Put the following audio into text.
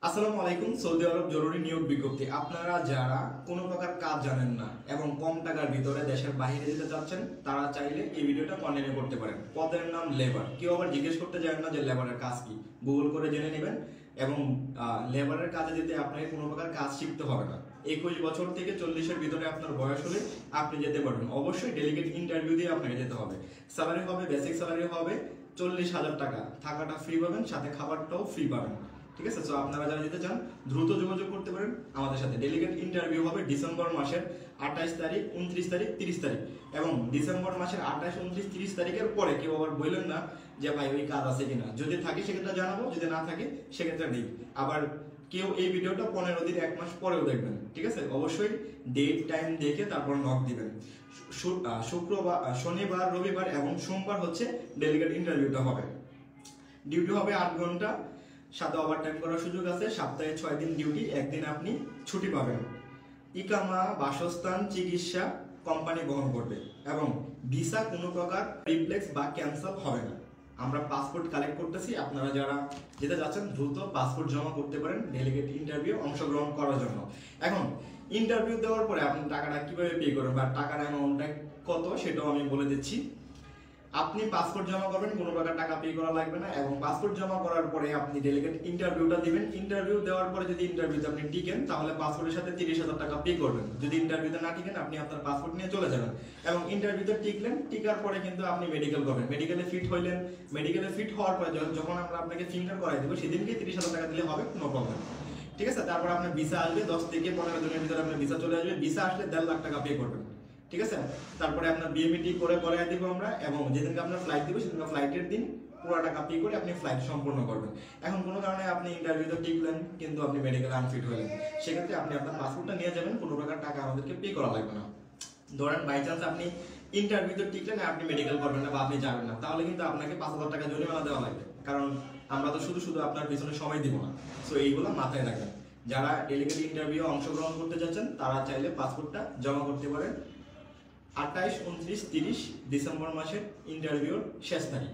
আসসালামু আলাইকুম। সৌদি আরব জরুরি নিয়োগ বিজ্ঞপ্তি। আপনারা যারা কোনো প্রকার কাজ জানেন না এবং কম টাকার ভিতরে দেশের বাইরে যেতে চাচ্ছেন তারা চাইলে এই ভিডিওটা কন্টিনিউ করতে পারেন। পদের নাম লেবার। কেউ আবার জিজ্ঞেস করতে জানেন না যে লেবারের কাজ কি, গুগল করে জেনে নেবেন। এবং লেবারের কাজে যেতে আপনাকে কোনো প্রকার কাজ শিখতে হবে না। 21 বছর থেকে 40-এর ভিতরে আপনার বয়স হলে আপনি যেতে পারবেন। অবশ্যই ডেলিগেট ইন্টারভিউ দিয়ে আপনাকে যেতে হবে। স্যালারি হবে, বেসিক স্যালারি হবে 40,000 টাকা। থাকাটা ফ্রি পাবেন, সাথে খাবারটাও ফ্রি পাবেন। ঠিক আছে, সো আপনারা যারা যেতে চান দ্রুত যোগাযোগ করতে পারেন আমাদের সাথে। ডেলিগেট ইন্টারভিউ হবে ডিসেম্বর মাসের 28 তারিখ, 29 তারিখ, 30 তারিখ। এবং ডিসেম্বর মাসের 28, 29, 30 তারিখের পরে কেউ আবার বললেন না যে ভাই ওই কাজ আছে কিনা। যদি থাকে সেক্ষেত্রে জানাবো, যদি না থাকে সেক্ষেত্রে নেই। আবার কেউ এই ভিডিওটা 15 দিন 1 মাস পরেও দেখবেন। ঠিক আছে, অবশ্যই ডেট টাইম দেখে তারপর নক দিবেন। শুক্রবার, শনিবার, রবিবার এবং সোমবার হচ্ছে ডেলিগেট ইন্টারভিউটা হবে। ডিউটি হবে 8 ঘন্টা, সাথে ওভারটাইম করার সুযোগ আছে। সপ্তাহে 6 দিন ডিউটি, একদিন আপনি ছুটি পাবেন। ইকামা, বাসস্থান, চিকিৎসা কোম্পানি বহন করবে এবং ভিসা কোনো প্রকার রিফ্লেক্স বা ক্যান্সেল হবে না। আমরা পাসপোর্ট কালেক্ট করতেছি। আপনারা যারা যেতে যাচ্ছেন দ্রুত পাসপোর্ট জমা করতে পারেন ডেলিগেট ইন্টারভিউ অংশগ্রহণ করার জন্য। এখন ইন্টারভিউ দেওয়ার পরে আপনি টাকাটা কিভাবে পে করবেন বা টাকার অ্যামাউন্টটা কত সেটাও আমি বলে দিচ্ছি। আপনি পাসপোর্ট জমা করবেন, কোনো প্রকার টাকা পে করা লাগবে না। এবং পাসপোর্ট জমা করার পরে আপনি ডেলিগেট ইন্টারভিউটা দিবেন। ইন্টারভিউ দেওয়ার পরে যদি ইন্টারভিউতে আপনি টিকেন তাহলে পাসপোর্টের সাথে 30,000 টাকা পে করবেন। যদি ইন্টারভিউতে না টিকেন আপনি আপনার পাসপোর্ট নিয়ে চলে যাবেন। এবং ইন্টারভিউতে টিকলেন, টিকার পরে কিন্তু আপনি মেডিকেল করবেন। মেডিকেলে ফিট হইলেন, মেডিকেলে ফিট হওয়ার পরে যখন আমরা আপনাকে ফিঙ্গার করাই দেবো সেদিনকে 30,000 টাকা দিলে হবে, কোনো প্রবলেম। ঠিক আছে, তারপর আপনার ভিসা আসবে, 10 থেকে 15 দিনের ভিতরে আপনার ভিসা চলে আসবে। ভিসা আসলে 1.5 লাখ টাকা পে করবেন। ঠিক আছে, তারপরে আপনার বিএমইটি করে করাই দিব আমরা। এবং যেদিনকে আপনার ফ্লাইট দিব সেদিনকে ফ্লাইটের দিন পুরো টাকা পে করে আপনি ফ্লাইট সম্পূর্ণ করবেন। এখন কোনো কারণে আপনি ইন্টারভিউতে টিকলেন কিন্তু আপনি মেডিকেল আনফিট হলেন, সেক্ষেত্রে আপনি আপনার পাসপোর্টটা নিয়ে যাবেন, কোনো প্রকার টাকা আমাদেরকে পে করা লাগবে না। ধরেন বাই চান্স আপনি ইন্টারভিউতে টিকলেন আপনি মেডিকেল করবেন না বা আপনি যাবেন না, তাহলে কিন্তু আপনাকে 5,000 টাকা জরিমানা দেওয়া লাগবে, কারণ আমরা তো শুধু শুধু আপনার পিছনে সময় দিব না। সো এইগুলো মাথায় রাখবেন। যারা ডেলিগেট ইন্টারভিউ অংশগ্রহণ করতে যাচ্ছেন তারা চাইলে পাসপোর্টটা জমা করতে পারেন 28, 29, 30 ডিসেম্বর মাসের ইন্টারভিউর শেষ তারিখ।